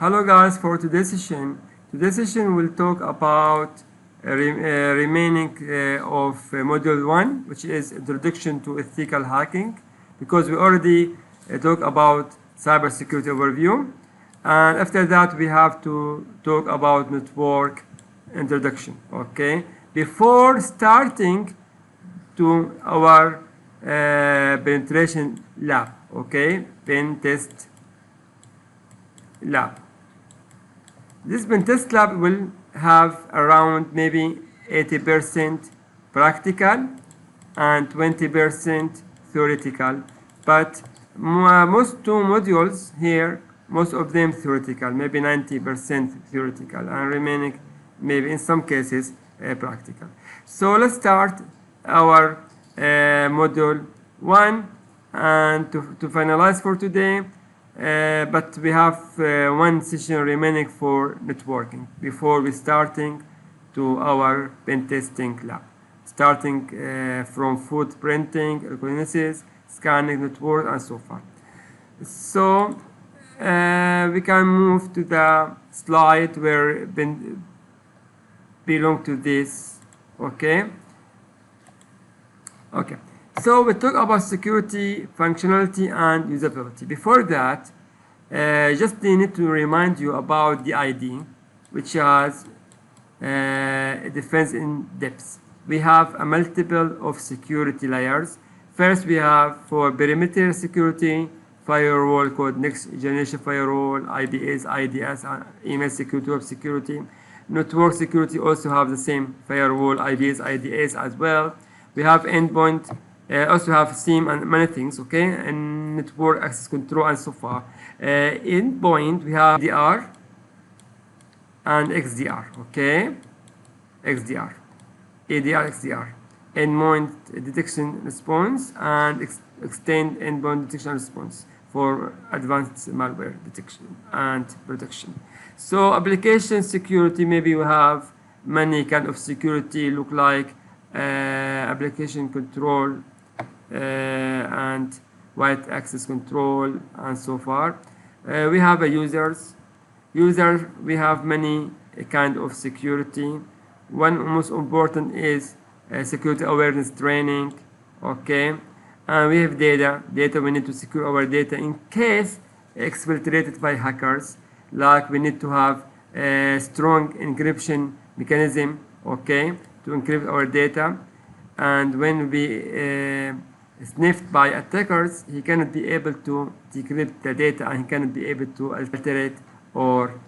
Hello guys, for today's session we'll talk about remaining of module 1, which is Introduction to Ethical Hacking, because we already talked about cybersecurity overview, and after that we have to talk about network introduction. Okay, before starting to our penetration lab, okay, pen test lab. This pen test lab will have around maybe 80% practical and 20% theoretical, but most two modules here, most of them theoretical, maybe 90% theoretical, and remaining maybe in some cases practical. So let's start our module 1, and to finalize for today. But we have one session remaining for networking before we starting to our pen testing lab, starting from footprinting, reconnaissance, scanning network, and so forth. So we can move to the slide where belong to this. Okay. So we talk about security, functionality, and usability. Before that, just need to remind you about the ID, which has defense in depth. We have a multiple of security layers. First, we have for perimeter security, firewall called next generation firewall, IBS, IDS, email security, web security. Network security also have the same firewall, IBS, IDS as well. We have endpoint. Also have SIEM and many things, okay, and network access control and so far. Endpoint, we have DR and XDR, okay, XDR, ADR, XDR, endpoint detection response, and extend endpoint detection response for advanced malware detection and protection. So application security, maybe we have many kind of security, look like application control, and wide access control, and so far. We have a users. We have many kind of security. One most important is security awareness training. Okay, and we have data. We need to secure our data in case exfiltrated by hackers. Like we need to have a strong encryption mechanism. Okay, to encrypt our data, and when we sniffed by attackers, he cannot be able to decrypt the data, and he cannot be able to alterate or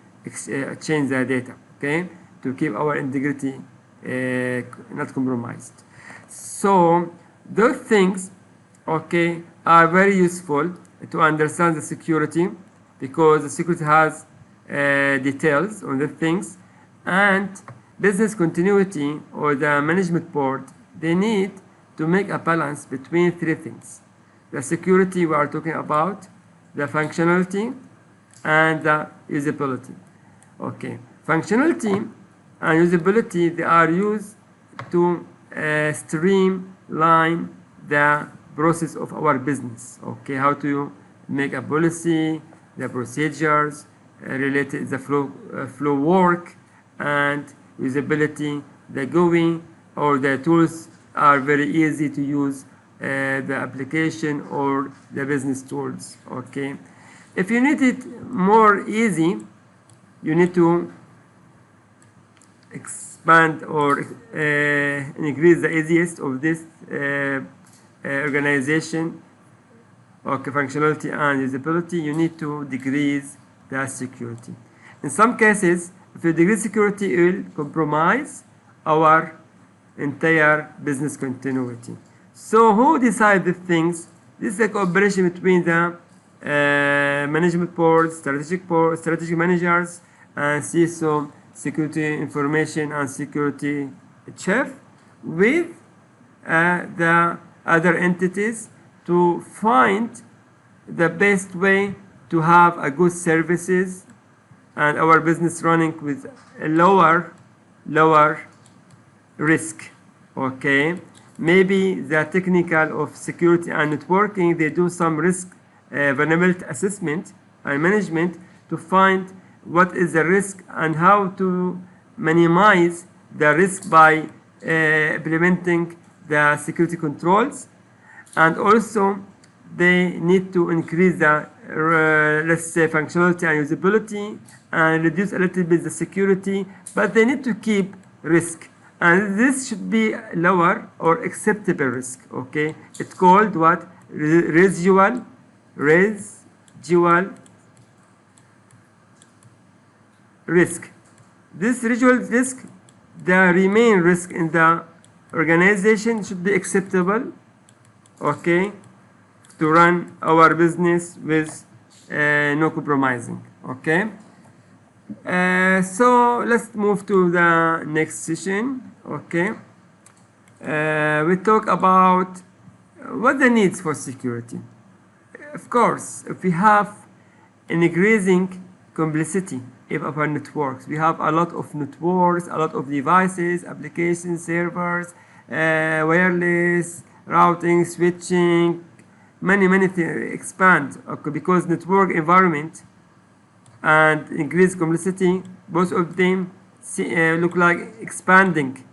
change the data, okay, to keep our integrity not compromised. So those things, okay, are very useful to understand the security, because the security has details on the things, and business continuity or the management board, they need to make a balance between three things: the security we are talking about, the functionality, and the usability. Okay, functionality and usability, they are used to streamline the process of our business. Okay, how to make a policy, the procedures related, the flow work, and usability, the GUI or the tools are very easy to use, the application or the business tools. Okay, if you need it more easy, you need to expand or increase the easiest of this organization. Okay, functionality and usability, you need to decrease the security. In some cases, if you decrease security, it will compromise our entire business continuity. So who decide the things? This is a cooperation between the management board, strategic managers, and CISO, security information and security chief, with the other entities, to find the best way to have a good services and our business running with a lower risk. Okay, maybe the technical of security and networking, they do some risk vulnerability assessment and management to find what is the risk and how to minimize the risk by implementing the security controls. And also they need to increase the let's say functionality and usability and reduce a little bit the security, but they need to keep risk, and this should be lower or acceptable risk. Okay, it's called what? Residual risk. This residual risk, the remaining risk in the organization, should be acceptable, okay, to run our business with no compromising. Okay, so let's move to the next session. Okay, we talk about what the needs for security. Of course, if we have an increasing complexity of our networks, we have a lot of networks, a lot of devices, applications, servers, wireless, routing, switching, many things expand, okay, because network environment and increased complexity, both of them look like expanding,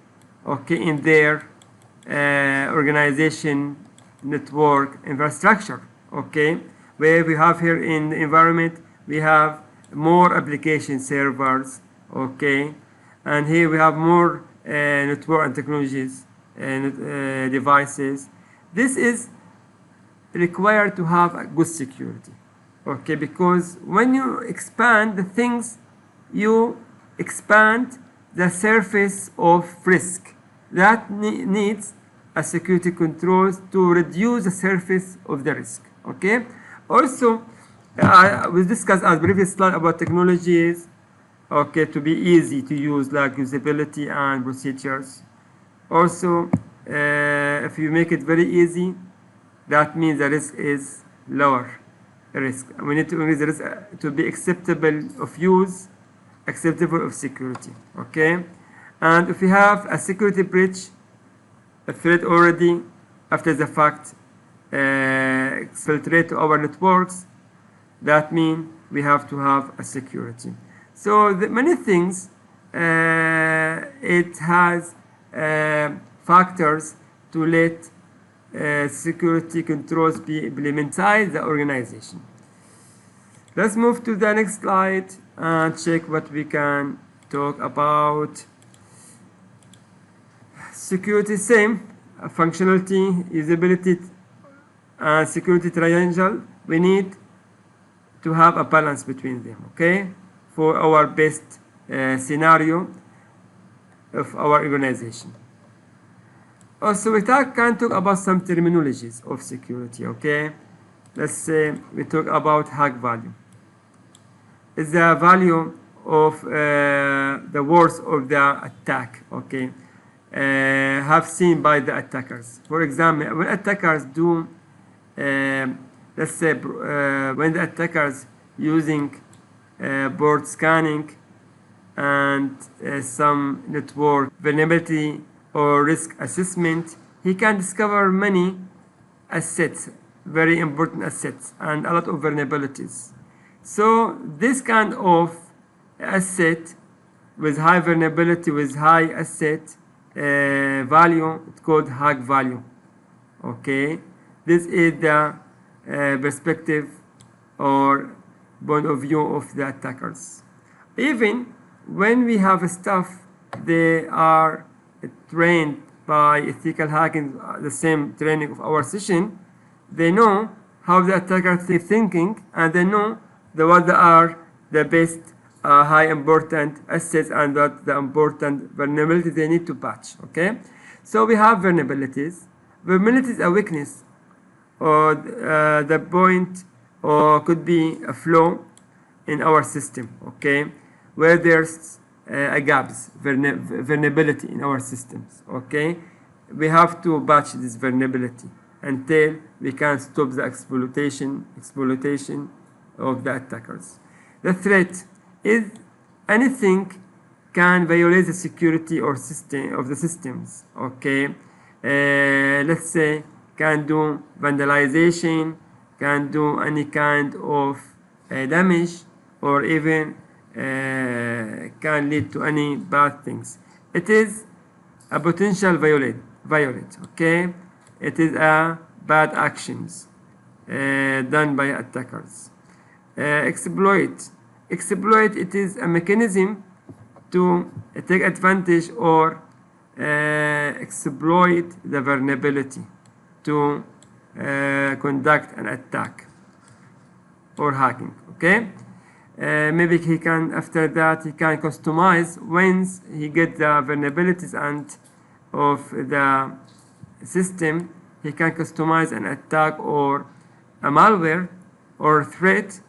okay, in their organization network infrastructure. Okay, where we have here in the environment, we have more application servers, okay, and here we have more network and technologies and devices. This is required to have a good security, okay, because when you expand the things, you expand the surface of risk that needs a security controls to reduce the surface of the risk. Okay, also we discussed as previous slide about technologies, okay, to be easy to use, like usability and procedures. Also if you make it very easy, that means the risk is lower risk. We need to increase the risk to be acceptable of use, acceptable of security. Okay, and if we have a security breach, a threat already after the fact exfiltrate to our networks, that means we have to have a security. So many things it has factors to let security controls be implemented inside the organization. Let's move to the next slide and check what we can talk about. Security, same functionality, usability, and security triangle. We need to have a balance between them, okay, for our best scenario of our organization. Also, we can talk about some terminologies of security. Okay, let's say we talk about hack value. It's the value of the worth of the attack, okay, have seen by the attackers. For example, when attackers do let's say when the attackers using board scanning and some network vulnerability or risk assessment, he can discover many assets, very important assets, and a lot of vulnerabilities. So this kind of asset with high vulnerability, with high asset value, it's called hack value. Okay, this is the perspective or point of view of the attackers. Even when we have staff, they are trained by ethical hacking, the same training of our session, they know how the attacker is thinking, and they know what are the best high important assets and what the important vulnerabilities they need to patch. Okay, so we have vulnerabilities. Vulnerability is a weakness, or the point, or could be a flaw in our system. Okay, where there's a gaps, vulnerability in our systems. Okay, we have to patch this vulnerability until we can stop the exploitation of the attackers. The threat is anything can violate the security or system of the systems. Okay, let's say can do vandalization, can do any kind of damage, or even can lead to any bad things. It is a potential violate, okay? It is a bad actions done by attackers. Exploit, it is a mechanism to take advantage or exploit the vulnerability to conduct an attack or hacking, okay? Maybe he can, after that, he can customize once he gets the vulnerabilities and of the system, he can customize an attack or a malware or threat,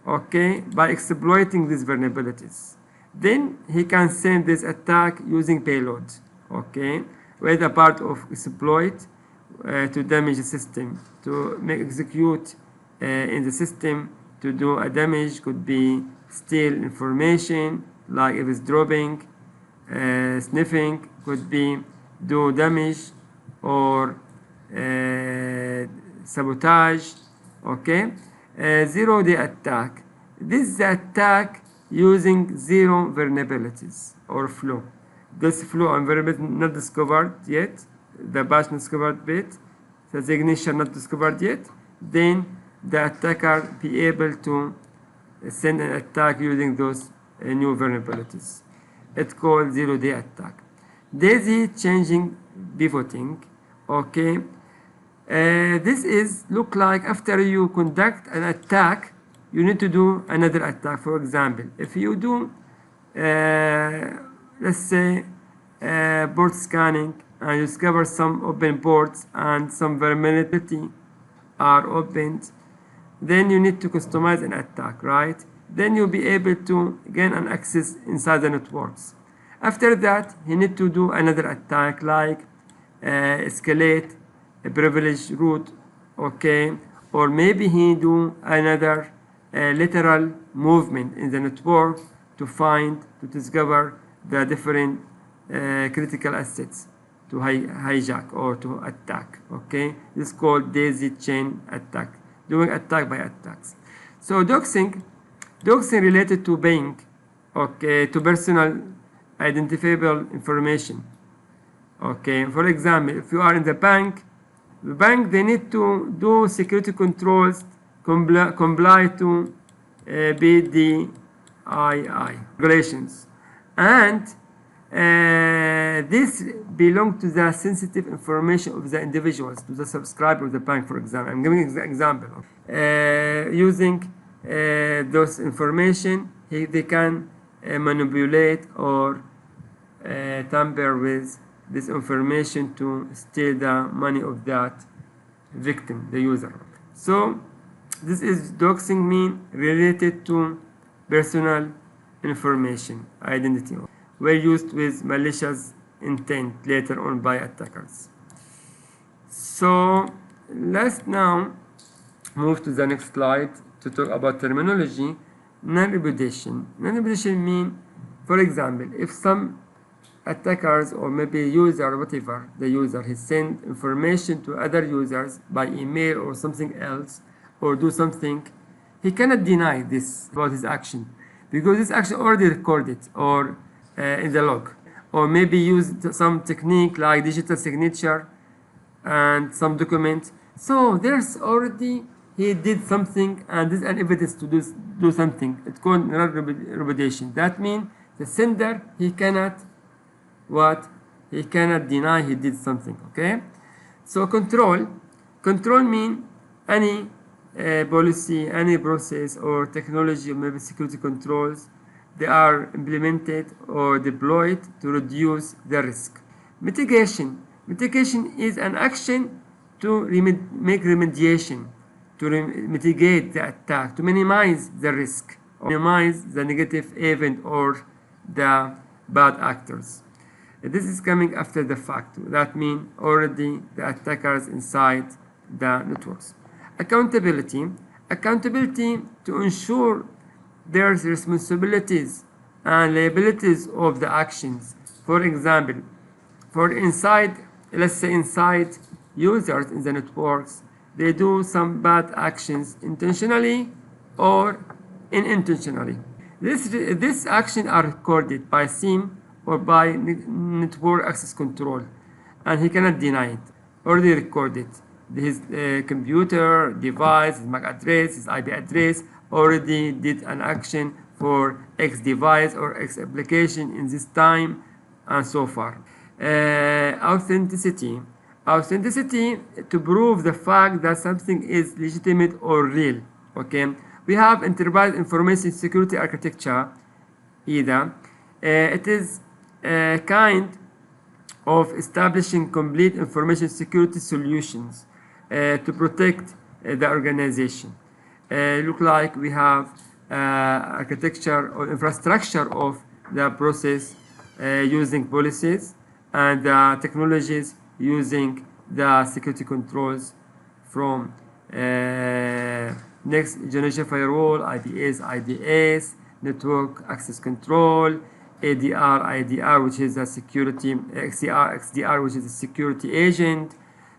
okay, by exploiting these vulnerabilities. Then he can send this attack using payload, okay, with a part of exploit to damage the system, to make execute in the system, to do a damage, could be steal information like eavesdropping, sniffing, could be do damage or sabotage, okay. Zero-day attack, this is the attack using zero vulnerabilities or flow. This flow and vulnerability not discovered yet, the patch not discovered yet, the signature not discovered yet, then the attacker be able to send an attack using those new vulnerabilities. It's called zero-day attack. Daisy changing pivoting, okay. This is look like after you conduct an attack, you need to do another attack. For example, if you do, let's say, port scanning and you discover some open ports and some vulnerability are opened, then you need to customize an attack, right? Then you'll be able to gain an access inside the networks. After that, you need to do another attack like escalate a privileged route, okay, or maybe he do another lateral movement in the network to discover the different critical assets to hijack or to attack, okay. This is called daisy chain attack, doing attack by attacks. So doxing related to bank, okay, to personal identifiable information, okay. For example, if you are in the bank, they need to do security controls, comply to BDII regulations, and this belongs to the sensitive information of the individuals, to the subscriber of the bank, for example. I'm giving an example. Using those information, they can manipulate or tamper with this information to steal the money of that victim, the user. So this is doxing mean related to personal information, identity, were used with malicious intent later on by attackers. So let's now move to the next slide to talk about terminology. Non-repudiation. Non-repudiation means, for example, if some attackers or maybe user, whatever the user, he send information to other users by email or something else, or do something, he cannot deny this about his action, because this action already recorded or in the log, or maybe use some technique like digital signature and some document. So there's already he did something, and this is an evidence to do something. It's called non-repudiation. That means the sender, he cannot deny he did something, okay. So control mean any policy, any process or technology, or maybe security controls, they are implemented or deployed to reduce the risk. Mitigation is an action to make remediation, to mitigate the attack, to minimize the risk, or minimize the negative event or the bad actors. This is coming after the fact. That means already the attackers inside the networks. Accountability to ensure there's responsibilities and liabilities of the actions. For example, let's say inside users in the networks, they do some bad actions intentionally or unintentionally. This action are recorded by SIEM or by network access control, and he cannot deny it. Already recorded. His computer, device, his MAC address, his IP address already did an action for X device or X application in this time, and so far. Authenticity. Authenticity to prove the fact that something is legitimate or real. Okay, we have enterprise information security architecture. Either it is a kind of establishing complete information security solutions to protect the organization. Look like we have architecture or infrastructure of the process using policies and technologies using the security controls from next generation firewall, IPS, IDS, network access control, ADR, IDR, which is a security, XDR, which is a security agent,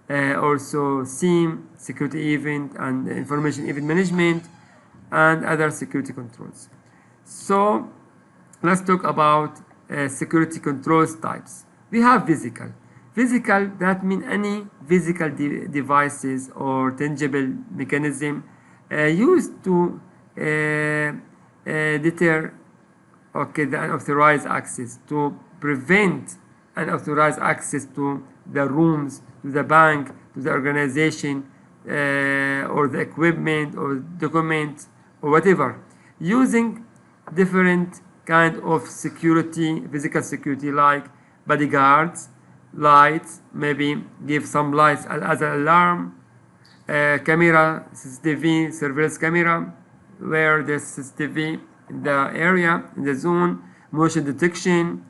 also SIEM, security event and information event management, and other security controls. So let's talk about security controls types. We have physical. Physical, that means any physical devices or tangible mechanism used to deter the unauthorized access, to prevent unauthorized access to the rooms, to the bank, to the organization, or the equipment or document or whatever, using different kind of security, physical security, like bodyguards, lights, maybe give some lights as an alarm, camera, CCTV, surveillance camera, where there's CCTV in the area, in the zone, motion detection,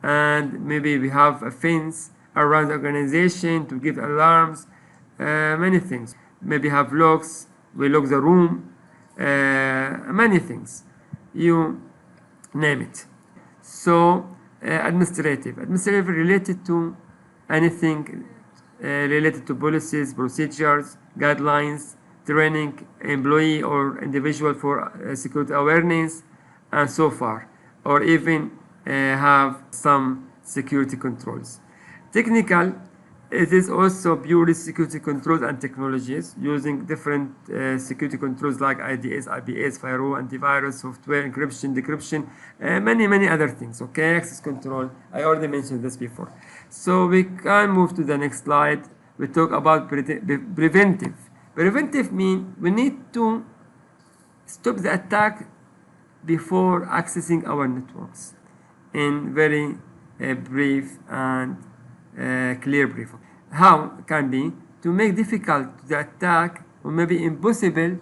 and maybe we have a fence around the organization to give alarms, many things. Maybe have locks, we lock the room, many things, you name it. So administrative related to anything related to policies, procedures, guidelines, training employee or individual for security awareness, and so far, or even have some security controls. Technical, it is also purely security controls and technologies using different security controls like IDS, IPS, firewall, antivirus, software, encryption, decryption, many other things. Okay, access control, I already mentioned this before. So we can move to the next slide. We talk about preventive. Preventive means we need to stop the attack before accessing our networks in very brief and clear brief. How can be to make difficult the attack or maybe impossible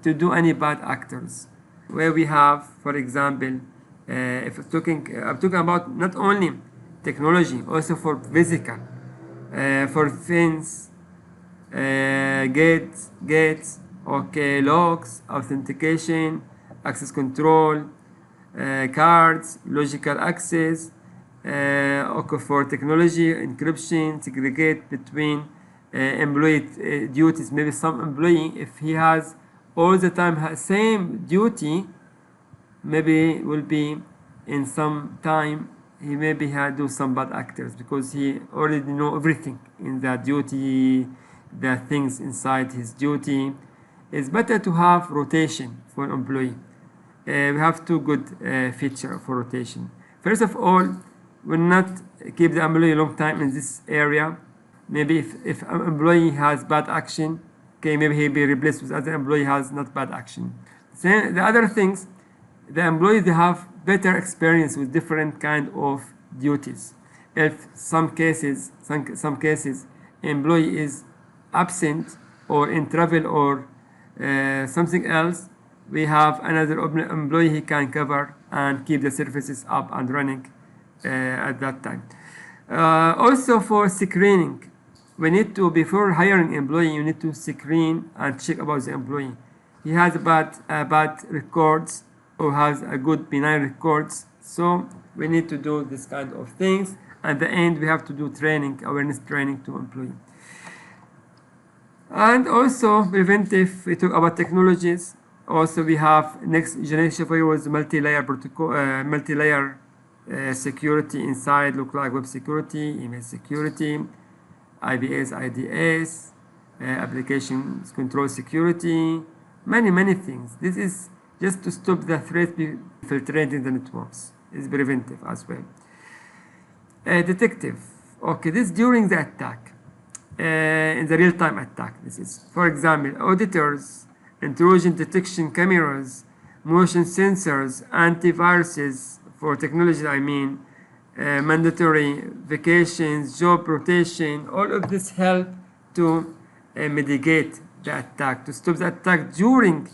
to do any bad actors, where we have, for example, if I'm talking about not only technology, also for physical, for fence, gates, okay, locks, authentication, access control, cards, logical access, okay, for technology, encryption, segregate between employee duties. Maybe some employee, if he has all the time same duty, maybe will be in some time he maybe do some bad actors because he already know everything in that duty, the things inside his duty. It's better to have rotation for an employee. We have two good features for rotation. First of all, will not keep the employee a long time in this area. Maybe if an employee has bad action, okay, maybe he'll be replaced with other employee has not bad action. Then the other things, the employees, they have better experience with different kind of duties. If some cases employee is absent or in travel or something else, we have another employee he can cover and keep the services up and running at that time. Also for screening, we need to, before hiring employee, you need to screen and check about the employee. He has bad records or has a good benign records. So we need to do this kind of things. At the end, we have to do training, awareness training to employee. And also preventive, we talk about technologies. Also, we have next generation firewalls, multi-layer protocol, multi-layer security inside, look like web security, email security, IBS, IDS, application control security, many things. This is just to stop the threat infiltrating the networks. It's preventive as well. Detective. Okay, this during the attack, in the real-time attack. This is, for example, auditors, intrusion detection cameras, motion sensors, antiviruses for technology, I mean, mandatory vacations, job rotation, all of this help to mitigate the attack, to stop the attack during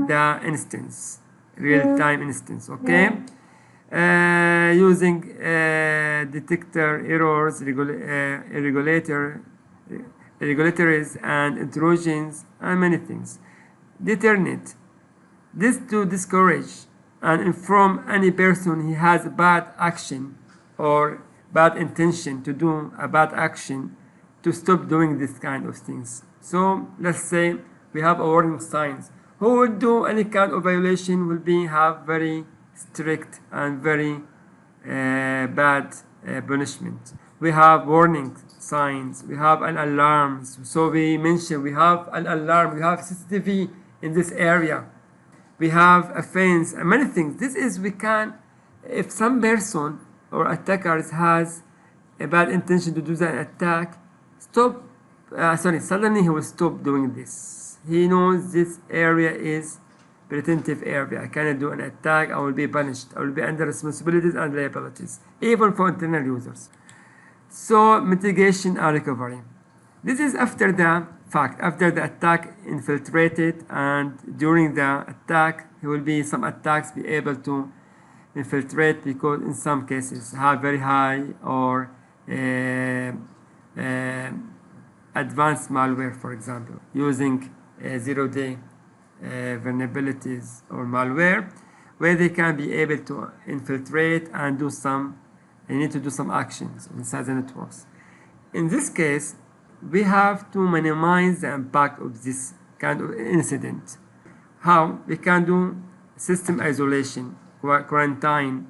the instance, real-time instance, okay? Using detector errors, irregularities and intrusions, and many things. Deterrent. This to discourage and inform any person he has a bad action or bad intention to do a bad action to stop doing this kind of things. So let's say we have a warning signs. Who will do any kind of violation will have very strict and very bad punishment. We have warning signs, we have an alarm. So we mentioned we have an alarm, we have CCTV in this area, we have a fence and many things. This is, we can, if some person or attackers has a bad intention to do the attack, suddenly he will stop doing this. He knows this area is preventive area. I cannot do an attack, I will be punished, I will be under responsibilities and liabilities, even for internal users. So mitigation and recovery. This is after the fact, after the attack infiltrated, and during the attack, there will be some attacks be able to infiltrate because in some cases have very high or advanced malware, for example, using zero-day vulnerabilities or malware, where they can be able to infiltrate and do some, they need to do some actions inside the networks. In this case, we have to minimize the impact of this kind of incident. How? We can do system isolation, quarantine,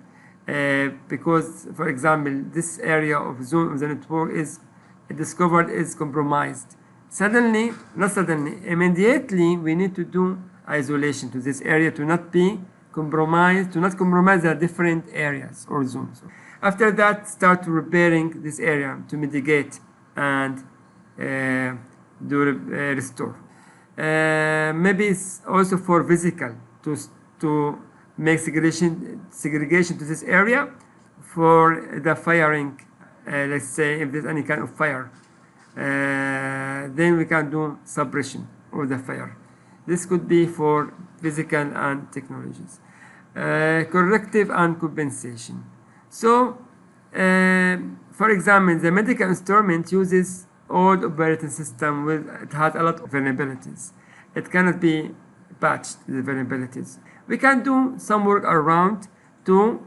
because, for example, this area of zone of the network is discovered is compromised. Suddenly, not suddenly, immediately we need to do isolation to this area to not be compromised, to not compromise the different areas or zones. After that, start repairing this area to mitigate and restore. Maybe it's also for physical to make segregation to this area for the firing. Let's say if there's any kind of fire, then we can do suppression of the fire. This could be for physical and technologies. Corrective and compensation. So, for example, the medical instrument uses old operating system with, it has a lot of vulnerabilities. It cannot be patched, the vulnerabilities. We can do some work around to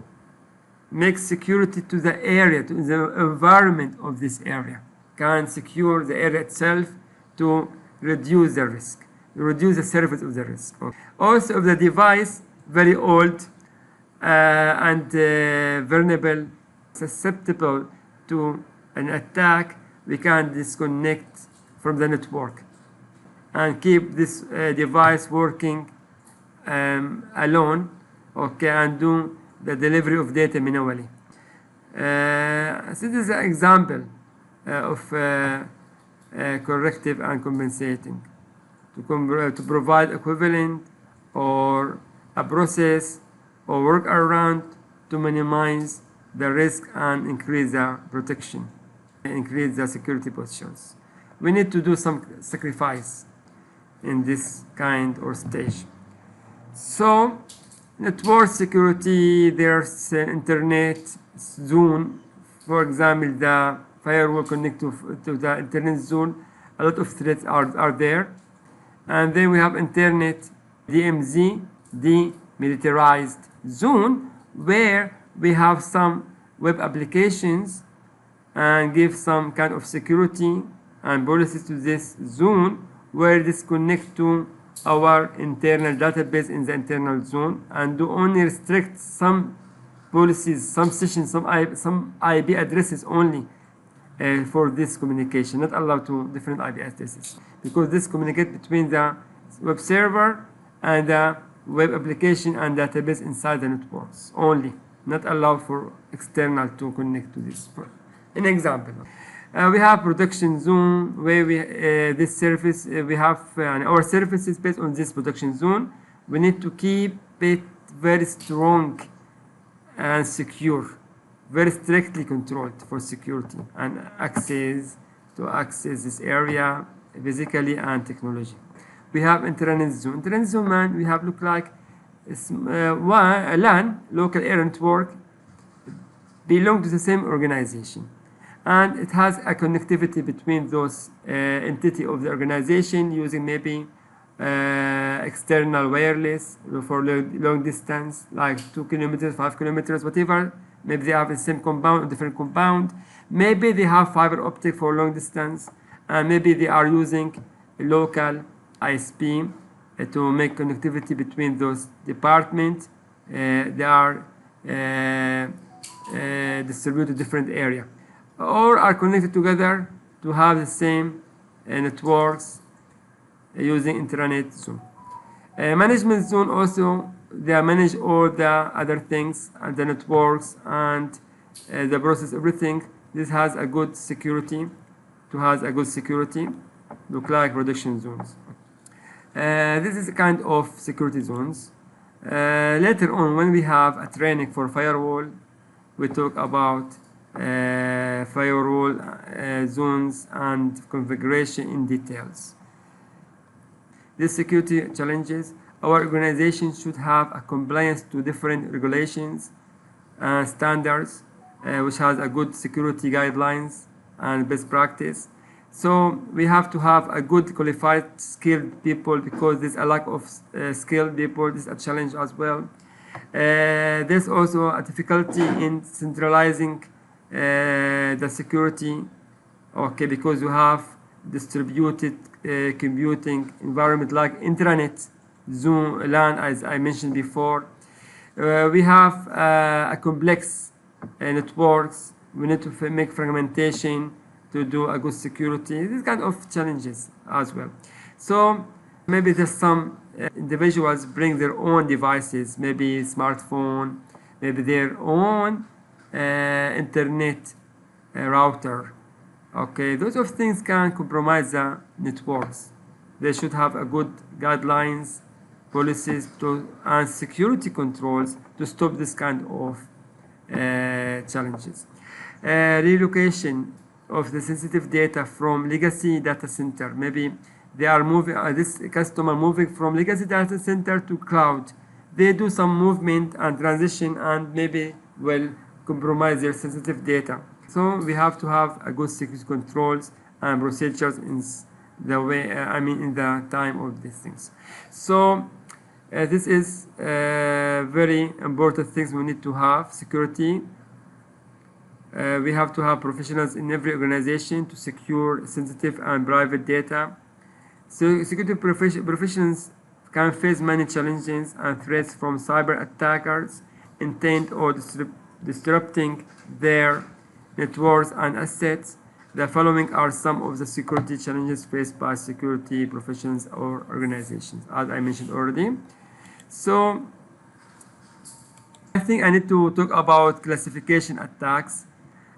make security to the area, to the environment of this area. Can secure the area itself to reduce the risk, reduce the surface of the risk. Also, if the device very old and vulnerable, susceptible to an attack, we can disconnect from the network and keep this device working alone, okay, and do the delivery of data manually. This is an example of corrective and compensating to provide equivalent or a process or work around to minimize the risk and increase the protection, increase the security positions. We need to do some sacrifice in this kind or stage. So, network security, there's internet zone. For example, the firewall connect to the internet zone. A lot of threats are there. And then we have internet DMZ, demilitarized zone, where we have some web applications and give some kind of security and policies to this zone, where this connect to our internal database in the internal zone and do only restrict some policies, some sessions, some IP addresses only for this communication, not allow to different IP addresses, because this communicate between the web server and the web application and database inside the networks only, not allow for external to connect to this. An example, we have production zone where we this service we have our services based on this production zone. We need to keep it very strong and secure, very strictly controlled for security and access this area physically and technology. We have internet zone. Internet zone, man, we have look like a LAN, local area network, belong to the same organization, and it has a connectivity between those entity of the organization using maybe external wireless for long distance, like 2 kilometers, 5 kilometers, whatever. Maybe they have the same compound or different compound. Maybe they have fiber optic for long distance, and maybe they are using a local ISP to make connectivity between those departments. They are distributed different area, or are connected together to have the same networks using intranet zone. Management zone also, they manage all the other things and the networks and the process, everything. This has a good security, look like production zones. This is a kind of security zones. Later on, when we have a training for firewall, we talk about firewall zones and configuration in details. These security challenges, our organization should have a compliance to different regulations and standards, which has a good security guidelines and best practice. So we have to have a good qualified skilled people, because there's a lack of skilled people. This is a challenge as well. There's also a difficulty in centralizing the security, okay, because you have distributed computing environment like intranet zone, LAN, as I mentioned before. We have a complex networks. We need to make fragmentation to do a good security. These kind of challenges as well. So maybe there's some individuals bring their own devices, maybe smartphone, maybe their own internet router. Okay, those of things can compromise the networks. They should have a good guidelines, policies and security controls to stop this kind of challenges. Relocation of the sensitive data from legacy data center. Maybe they are moving, this customer moving from legacy data center to cloud. They do some movement and transition and maybe will compromise their sensitive data. So we have to have a good security controls and procedures in the way, in the time of these things. So this is very important things we need to have. Security. We have to have professionals in every organization to secure sensitive and private data. So security professionals can face many challenges and threats from cyber attackers intent or disrupting their networks and assets. The following are some of the security challenges faced by security professionals or organizations, as I mentioned already. So I think I need to talk about classification attacks.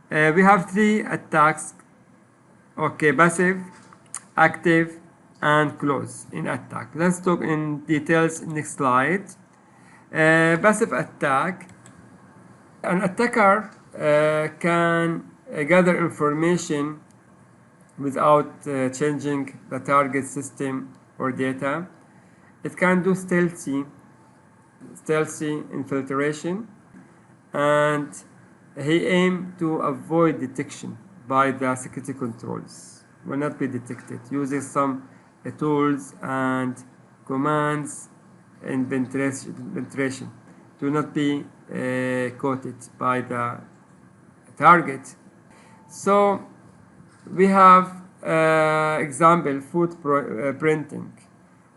We have 3 attacks, okay, passive, active, and close in attack. Let's talk in details next slide. Passive attack. An attacker can gather information without changing the target system or data. It can do stealthy infiltration, and he aims to avoid detection by the security controls, will not be detected, using some tools and commands and penetration to not be caught by the target. So we have example, footprinting.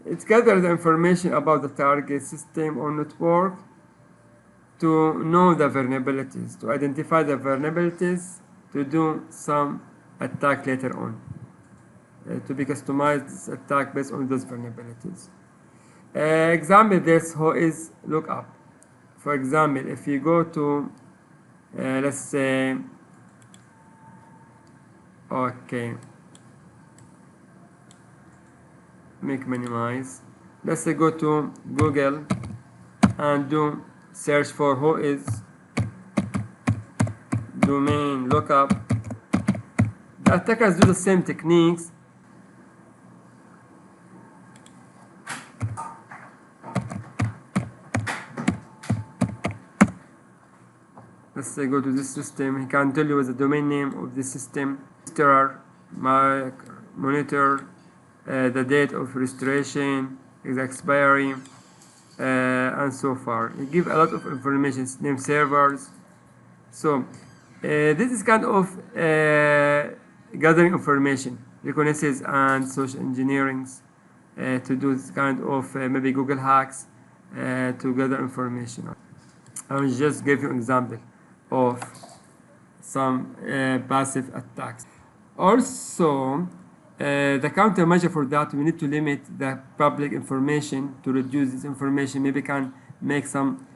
It gathers the information about the target system or network to know the vulnerabilities, to identify the vulnerabilities, to do some attack later on, to be customized this attack based on those vulnerabilities. Example, this who is lookup. For example, if you go to, let's say, okay, make minimize. Let's say go to Google and do search for who is domain lookup. The attackers do the same techniques. Let's say go to this system. He can tell you the domain name of the system, monitor, the date of registration, the expiry, and so far. He gives a lot of information, name servers. So this is kind of gathering information, reconnaissance and social engineering to do this kind of maybe Google hacks to gather information. I will just give you an example of some passive attacks. Also, the countermeasure for that, we need to limit the public information to reduce this information. Maybe can make some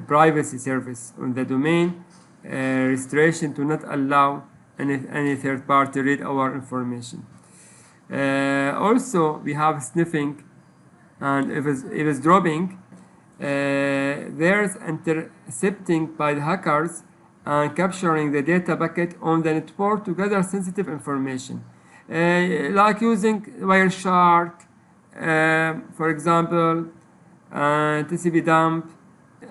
privacy service on the domain, restriction to not allow any third party read our information. Also, we have sniffing and eavesdropping. There's intercepting by the hackers and capturing the data packet on the network to gather sensitive information, like using Wireshark, for example, TCP dump.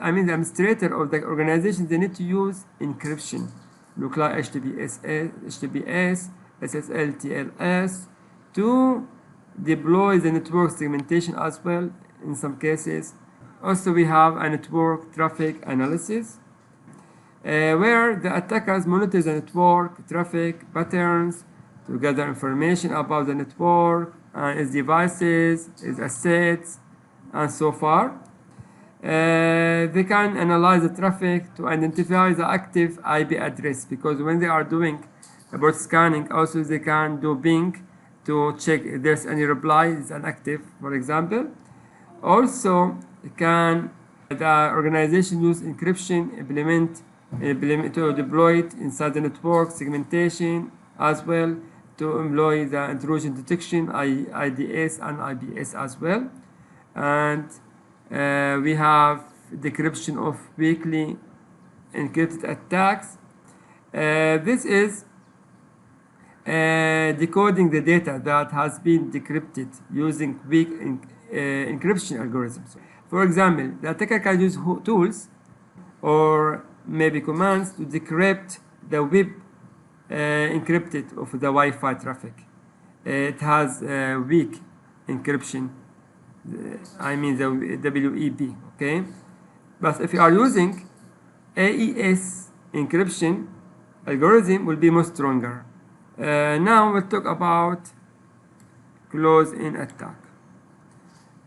I mean, the administrator of the organization, they need to use encryption, look like HTTPS, SSL, TLS, to deploy the network segmentation as well in some cases. Also, we have a network traffic analysis, where the attackers monitor the network traffic patterns to gather information about the network and its devices, its assets, and so far. They can analyze the traffic to identify the active IP address, because when they are doing port scanning, also they can do ping to check if there's any reply is inactive, for example. Also, the organization use encryption implement to deploy it inside the network segmentation as well, to employ the intrusion detection, IDS and IPS as well. And we have decryption of weakly encrypted attacks. This is decoding the data that has been decrypted using weak encryption algorithms. For example, the attacker can use tools or maybe commands to decrypt the web encrypted of the Wi-Fi traffic. It has weak encryption, I mean the WEP, okay? But if you are using AES encryption, algorithm will be more stronger. Now we'll talk about close-in attack.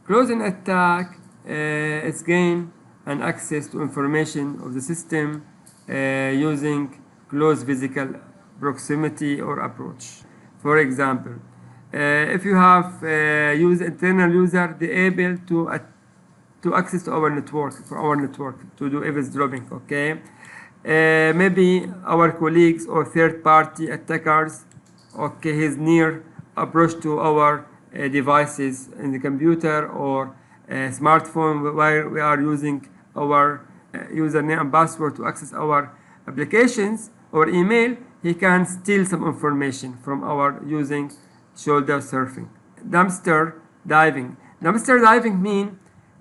Close-in attack is gain and access to information of the system using close physical proximity or approach. For example, if you have internal user, they able to access to our network, for our network, to do eavesdropping, okay? Maybe our colleagues or third-party attackers, okay, his near approach to our devices in the computer or smartphone, where we are using our username and password to access our applications or email, he can steal some information from our using shoulder surfing. Dumpster diving. Dumpster diving means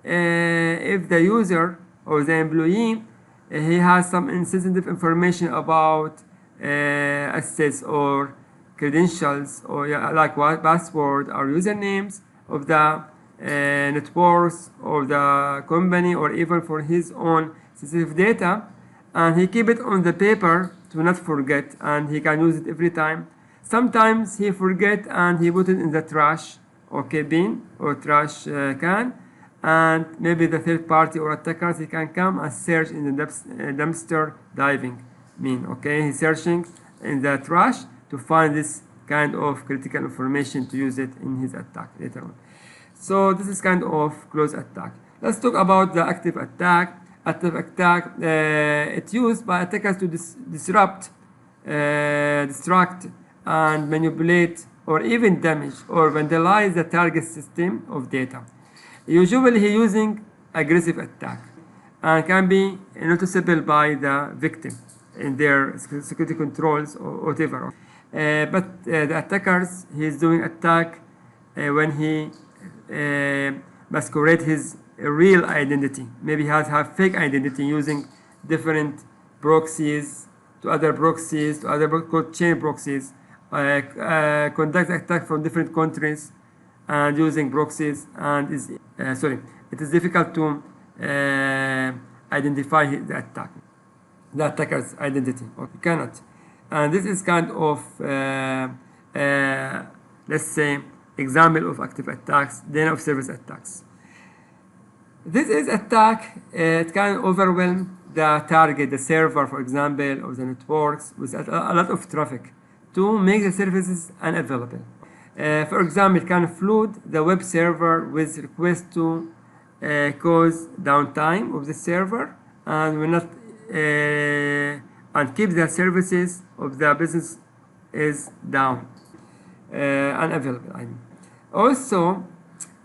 if the user or the employee he has some sensitive information about assets or credentials or like password or usernames of the networks or the company, or even for his own sensitive data, and he keep it on the paper to not forget, and he can use it every time. Sometimes he forget and he put it in the trash okay, bin or trash can, and maybe the third party or attackers, he can come and search in the dumpster diving bin, okay, he's searching in the trash to find this kind of critical information to use it in his attack later on. So this is kind of close attack. Let's talk about the active attack. Active attack, it's used by attackers to disrupt, distract, and manipulate, or even damage or vandalize the target system of data. Usually he's using aggressive attack and can be noticeable by the victim in their security controls or whatever. But the attackers, he's doing attack when he masquerade his real identity. Maybe he has fake identity using different proxies to other called chain proxies, conduct attack from different countries and using proxies, and is it is difficult to identify the attacker's identity, or you cannot. And this is kind of let's say example of active attacks, then of service attacks. This is attack, it can overwhelm the target, the server, for example, or the networks with a lot of traffic to make the services unavailable. For example, it can flood the web server with requests to cause downtime of the server and will not and keep the services of the business is down, unavailable. I mean. Also,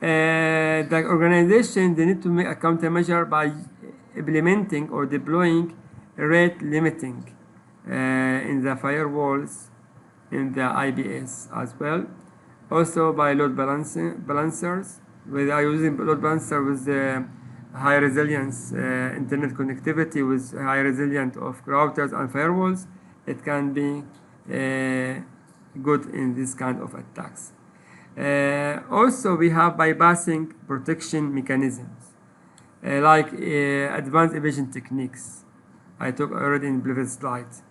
the organization, they need to make a countermeasure by implementing or deploying rate limiting in the firewalls, in the IBS as well. Also by load balancers, we are using load balancer with high resilience internet connectivity with high resilience of routers and firewalls. It can be good in this kind of attacks. Also, we have bypassing protection mechanisms like advanced evasion techniques. I talked already in previous slides.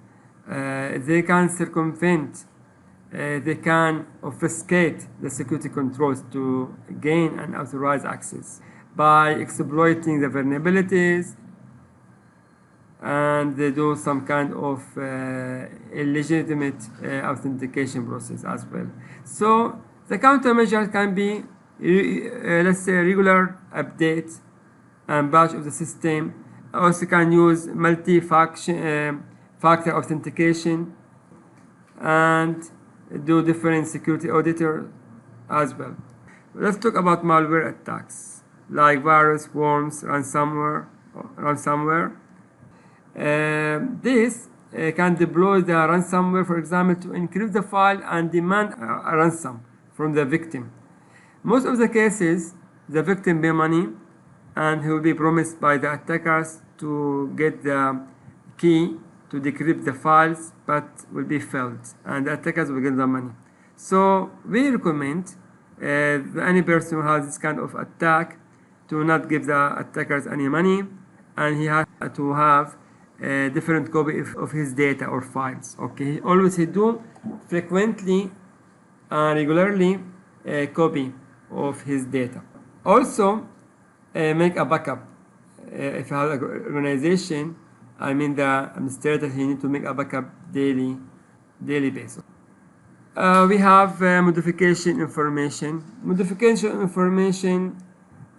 They can circumvent, they can obfuscate the security controls to gain unauthorized access by exploiting the vulnerabilities, and they do some kind of illegitimate authentication process as well. So the countermeasure can be, let's say, regular update and patch of the system. Also can use multi-factor authentication and do different security auditor as well. Let's talk about malware attacks like virus, worms, ransomware. This can deploy the ransomware, for example, to encrypt the file and demand a ransom from the victim. Most of the cases, the victim pay money and he will be promised by the attackers to get the key to decrypt the files, but will be failed and the attackers will get the money. So we recommend any person who has this kind of attack to not give the attackers any money, and he has to have a different copy of his data or files. Okay, always he do frequently and regularly a copy of his data. Also, make a backup. If you have an organization, I mean the administrator, he need to make a backup daily basis. We have modification information. Modification information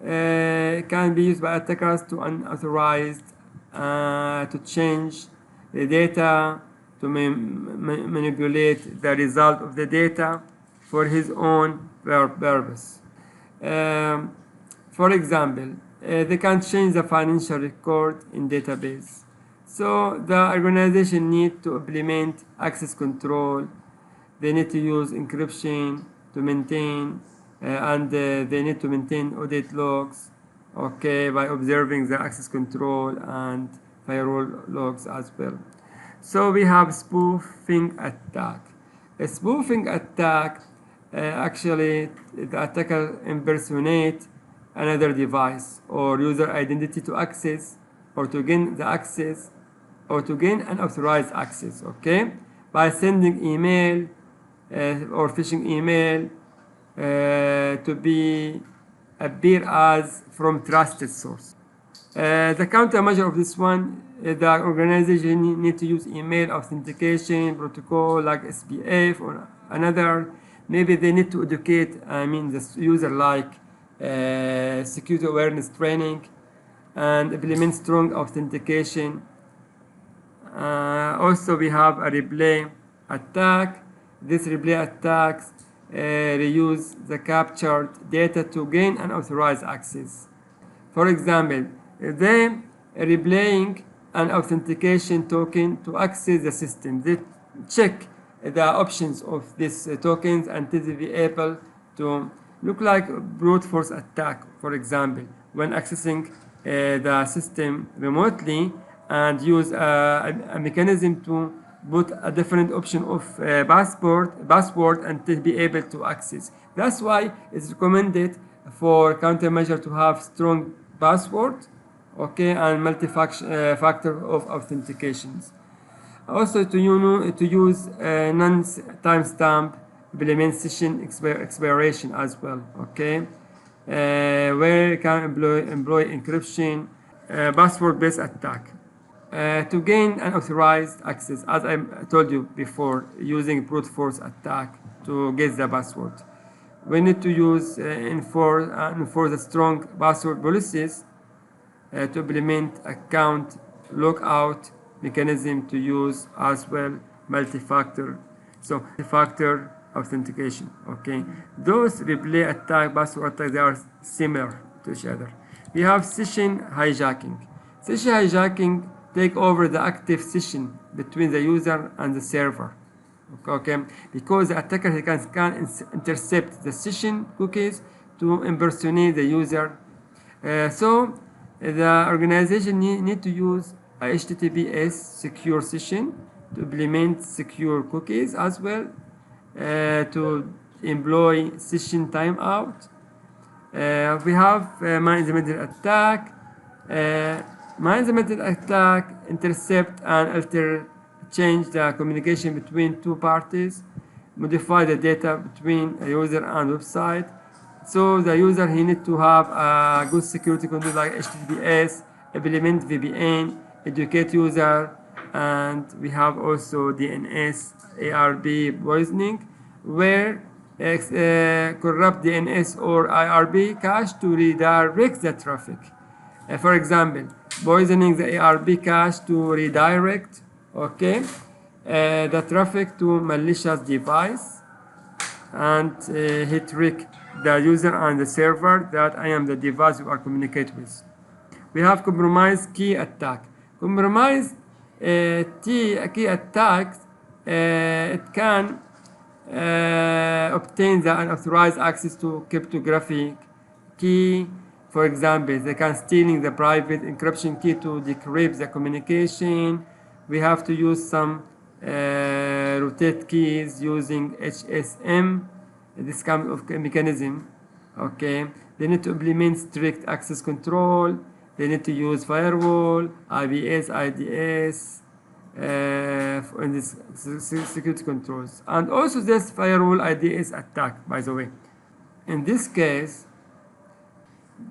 can be used by attackers to unauthorized, to change the data, to manipulate the result of the data for his own purpose. For example, they can change the financial record in database. So the organization need to implement access control. They need to use encryption to maintain, and they need to maintain audit logs, okay, by observing the access control and firewall logs as well. So we have spoofing attack. A spoofing attack, actually the attacker impersonate another device or user identity to access or to gain the access or to gain unauthorized access, okay, by sending email or phishing email to be appear as from trusted source. The countermeasure of this one, the organization need to use email authentication protocol like SPF or another. Maybe they need to educate, the user like security awareness training and implement strong authentication. Also, we have a replay attack. This replay attacks reuse the captured data to gain unauthorized access. For example, they replaying an authentication token to access the system. They check the options of these tokens until they be able to look like brute force attack, for example, when accessing the system remotely and use a mechanism to put a different option of password until be able to access. That's why it's recommended for countermeasure to have strong password, okay, and multi-factor of authentications. Also to use non-timestamp implement session expiration as well, okay, where you can employ encryption, password-based attack. To gain unauthorized access, as I told you before, using brute force attack to get the password. We need to use enforce a strong password policies to implement account lockout mechanism to use as well multi-factor. So multi-factor authentication. Okay, those replay attack, password attack, they are similar to each other. We have session hijacking. Session hijacking take over the active session between the user and the server. Okay, because the attacker can intercept the session cookies to impersonate the user. So the organization need to use a HTTPS secure session to implement secure cookies as well, to employ session timeout. We have management attack. Management attack intercept and alter, change the communication between two parties, modify the data between a user and website. So the user, he need to have a good security control like HTTPS, implement VPN, educate user, and we have also DNS ARB poisoning, where corrupt DNS or IRB cache to redirect the traffic. For example, poisoning the ARB cache to redirect, okay, the traffic to malicious device, and he trick the user and the server that I am the device you are communicating with. We have compromise key attack. Compromise key attacks, it can obtain the unauthorized access to cryptographic key. For example, they can stealing the private encryption key to decrypt the communication. We have to use some rotate keys using HSM, this kind of mechanism. Okay, they need to implement strict access control. They need to use firewall, IPS, IDS, in this security controls. And also this firewall IDS attack, by the way. In this case,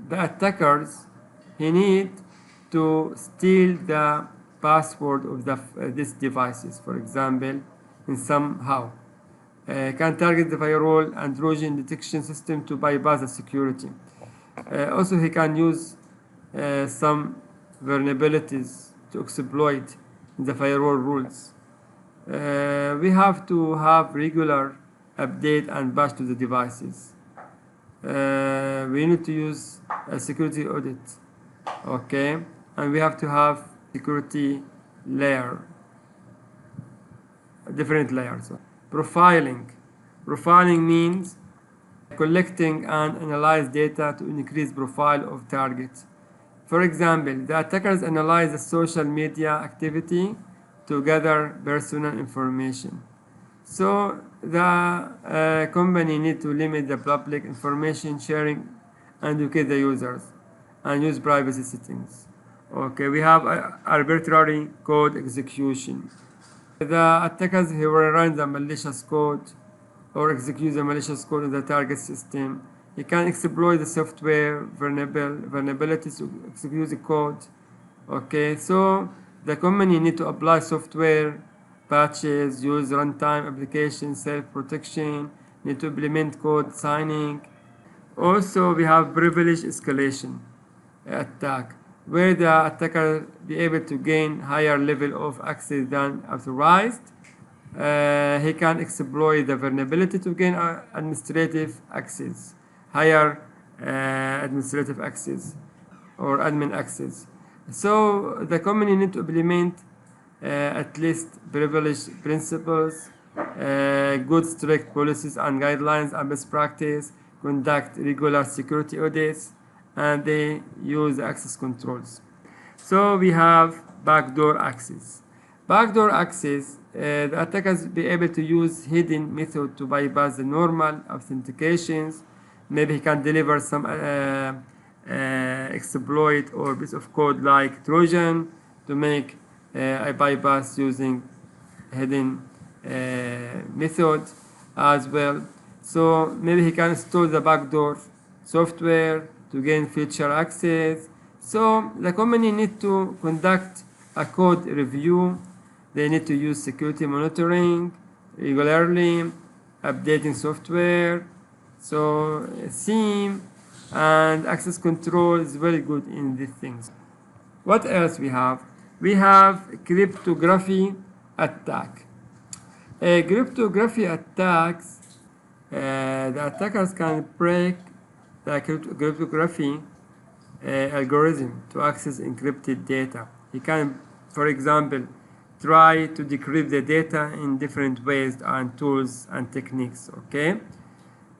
the attackers, he need to steal the password of these devices, for example, in somehow. Can target the firewall and Trojan detection system to bypass the security. Also, he can use some vulnerabilities to exploit the firewall rules. We have to have regular update and patch to the devices. We need to use a security audit, okay, and we have to have security layer, different layers. Profiling means collecting and analyze data to increase profile of targets. For example, the attackers analyze the social media activity to gather personal information. So the company need to limit the public information sharing and educate the users and use privacy settings. Okay, we have arbitrary code execution. The attackers, he will run the malicious code or execute the malicious code in the target system. He can exploit the software vulnerabilities to execute the code. Okay, so the company need to apply software patches, use runtime application, self-protection, need to implement code signing. Also, we have privilege escalation attack, where the attacker be able to gain higher level of access than authorized. He can exploit the vulnerability to gain administrative access, higher administrative access or admin access. So the company need to implement at least privilege principles, good strict policies and guidelines and best practice, conduct regular security audits, and they use access controls. So we have backdoor access. Backdoor access, the attackers be able to use hidden method to bypass the normal authentications. Maybe he can deliver some exploit or piece of code like Trojan to make a bypass using hidden method as well. So maybe he can install the backdoor software to gain feature access. So the company need to conduct a code review. They need to use security monitoring regularly, updating software. So SIEM and access control is very good in these things. What else we have? We have cryptography attack. Cryptography attacks, the attackers can break the cryptography algorithm to access encrypted data. He can, for example, try to decrypt the data in different ways and tools and techniques, okay?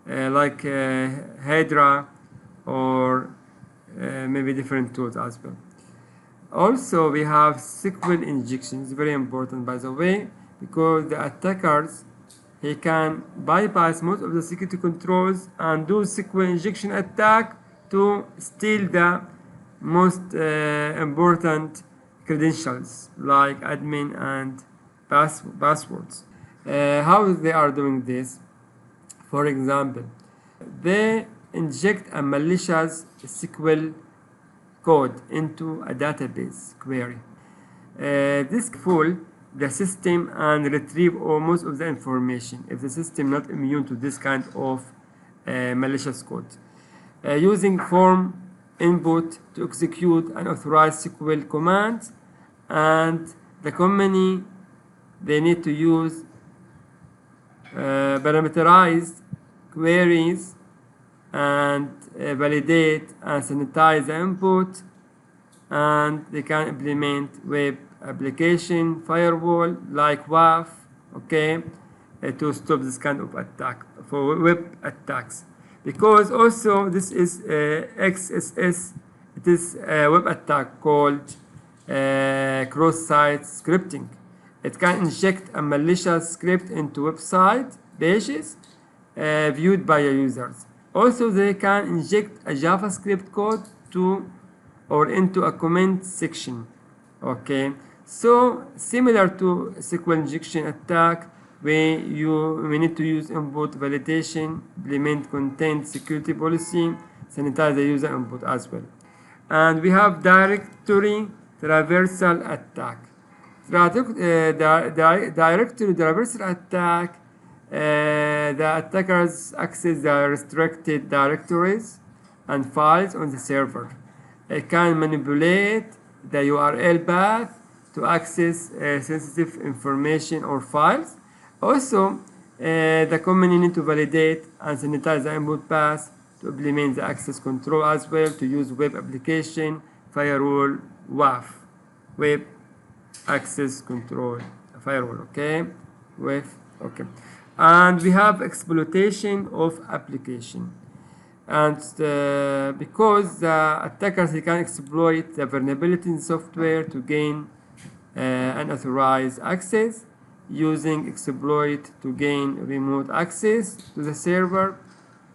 Like Hydra or maybe different tools as well. Also, we have SQL injections, very important by the way, because the attackers, he can bypass most of the security controls and do SQL injection attack to steal the most important credentials like admin and passwords. How they are doing this? For example, they inject a malicious SQL code into a database query. This fool the system and retrieve almost of the information if the system not immune to this kind of malicious code. Using form input to execute unauthorized SQL commands, and the company they need to use parameterized queries and validate and sanitize the input, and they can implement web application firewall like WAF, okay, to stop this kind of attack for web attacks. Because also this is XSS, it is a web attack called cross-site scripting. It can inject a malicious script into website pages viewed by users. Also, they can inject a JavaScript code to or into a comment section. Okay, so similar to SQL injection attack, we need to use input validation, implement content security policy, sanitize the user input as well. And we have directory traversal attack. Directory traversal attack, the attackers access the restricted directories and files on the server. It can manipulate the URL path to access sensitive information or files. Also, the company need to validate and sanitize the input path to implement the access control as well, to use web application firewall WAF, web access control firewall, okay, okay. And we have exploitation of application, and because the attackers they can exploit the vulnerability in software to gain unauthorized access, using exploit to gain remote access to the server.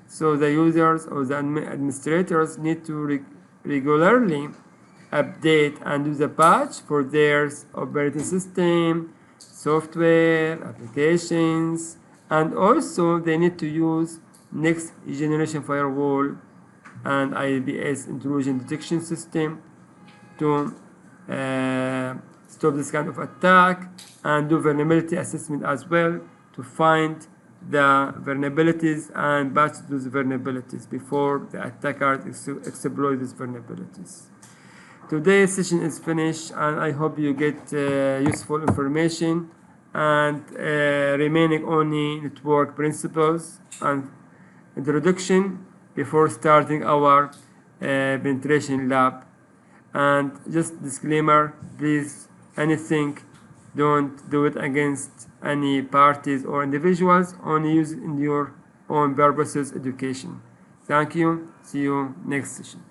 So the users or the administrators need to regularly update and do the patch for their operating system, software, applications, And also they need to use next generation firewall and IPS intrusion detection system to stop this kind of attack, and do vulnerability assessment as well to find the vulnerabilities and patch those vulnerabilities before the attackers exploit these vulnerabilities. Today's session is finished, and I hope you get useful information, and remaining only network principles and introduction before starting our penetration lab. And just disclaimer, please, anything, don't do it against any parties or individuals, only use it in your own purposes education. Thank you. See you next session.